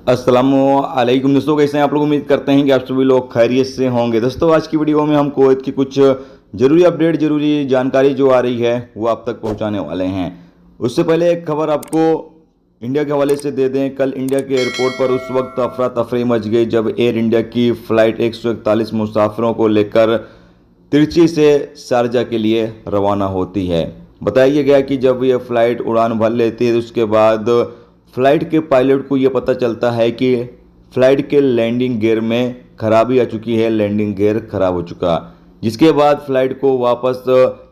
अस्सलामुअलैकुम दोस्तों, कैसे हैं आप लोग। उम्मीद करते हैं कि आप सभी लोग खैरियत से होंगे। दोस्तों, आज की वीडियो में हम कुवैत की कुछ ज़रूरी अपडेट, ज़रूरी जानकारी जो आ रही है वो आप तक पहुंचाने वाले हैं। उससे पहले एक खबर आपको इंडिया के हवाले से दे दें। कल इंडिया के एयरपोर्ट पर उस वक्त अफरा तफरी मच गई जब एयर इंडिया की फ़्लाइट 141 मुसाफिरों को लेकर तिरची से शारजा के लिए रवाना होती है। बताया गया कि जब यह फ़्लाइट उड़ान भर लेती है उसके बाद फ़्लाइट के पायलट को यह पता चलता है कि फ़्लाइट के लैंडिंग गियर में खराबी आ चुकी है, लैंडिंग गियर खराब हो चुका। जिसके बाद फ़्लाइट को वापस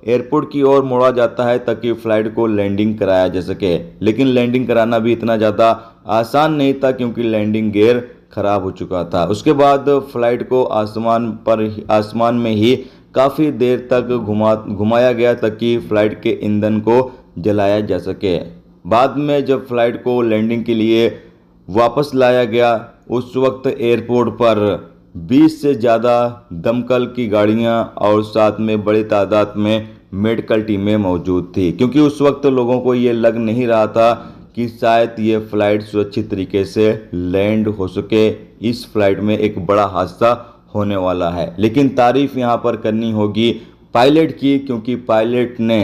एयरपोर्ट की ओर मोड़ा जाता है ताकि फ़्लाइट को लैंडिंग कराया जा सके। लेकिन लैंडिंग कराना भी इतना ज़्यादा आसान नहीं था क्योंकि लैंडिंग गियर खराब हो चुका था। उसके बाद फ़्लाइट को आसमान में ही काफ़ी देर तक घुमाया गया ताकि फ़्लाइट के ईंधन को जलाया जा सके। बाद में जब फ़्लाइट को लैंडिंग के लिए वापस लाया गया उस वक्त एयरपोर्ट पर 20 से ज़्यादा दमकल की गाड़ियां और साथ में बड़ी तादाद में मेडिकल टीमें मौजूद थी, क्योंकि उस वक्त लोगों को ये लग नहीं रहा था कि शायद ये फ़्लाइट सुरक्षित तरीके से लैंड हो सके। इस फ्लाइट में एक बड़ा हादसा होने वाला है। लेकिन तारीफ़ यहाँ पर करनी होगी पायलट की, क्योंकि पायलट ने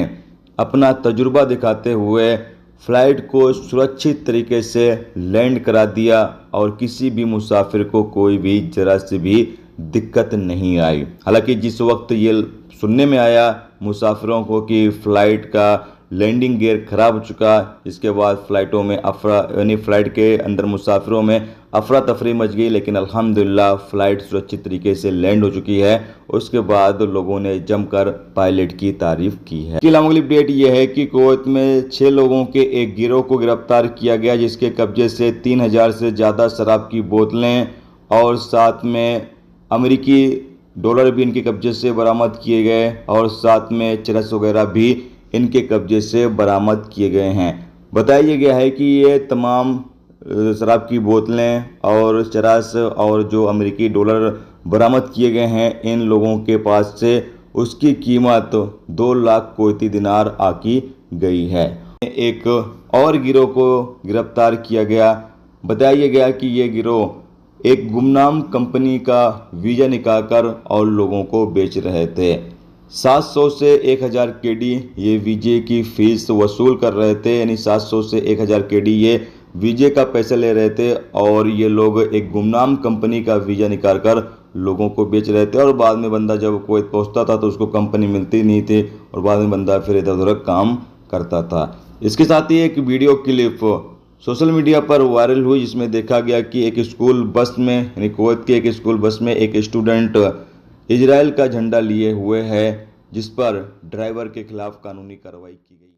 अपना तजुर्बा दिखाते हुए फ़्लाइट को सुरक्षित तरीके से लैंड करा दिया और किसी भी मुसाफिर को कोई भी ज़रा से भी दिक्कत नहीं आई। हालांकि जिस वक्त ये सुनने में आया मुसाफिरों को कि फ़्लाइट का लैंडिंग गियर खराब हो चुका, इसके बाद फ़्लाइट के अंदर मुसाफिरों में अफरा तफरी मच गई। लेकिन अल्हम्दुलिल्लाह फ़्लाइट सुरक्षित तरीके से लैंड हो चुकी है। उसके बाद लोगों ने जमकर पायलट की तारीफ़ की है। इसके अलावा अगली अपडेट यह है कि कुवैत में 6 लोगों के एक गिरोह को गिरफ्तार किया गया, जिसके कब्जे से 3000 से ज़्यादा शराब की बोतलें और साथ में अमेरिकी डॉलर भी इनके कब्जे से बरामद किए गए और साथ में चरस वगैरह भी इनके कब्जे से बरामद किए गए हैं। बताया गया है कि ये तमाम शराब की बोतलें और चरस और जो अमेरिकी डॉलर बरामद किए गए हैं, इन लोगों के पास से उसकी कीमत 2 लाख कुवैती दिनार आकी गई है। एक और गिरोह को गिरफ्तार किया गया। बताया गया कि ये गिरोह एक गुमनाम कंपनी का वीज़ा निकालकर और लोगों को बेच रहे थे। 700 से 1000 केडी ये वीजे की फ़ीस वसूल कर रहे थे, यानी 700 से 1000 केडी ये वीजे का पैसा ले रहे थे और ये लोग एक गुमनाम कंपनी का वीज़ा निकाल कर लोगों को बेच रहे थे। और बाद में बंदा जब कुवैत पहुंचता था तो उसको कंपनी मिलती नहीं थी और बाद में बंदा फिर इधर उधर काम करता था। इसके साथ ही एक वीडियो क्लिप सोशल मीडिया पर वायरल हुई जिसमें देखा गया कि एक स्कूल बस में, यानी कुवैत के एक स्कूल बस में एक स्टूडेंट इजराइल का झंडा लिए हुए है, जिस पर ड्राइवर के खिलाफ कानूनी कार्रवाई की गई।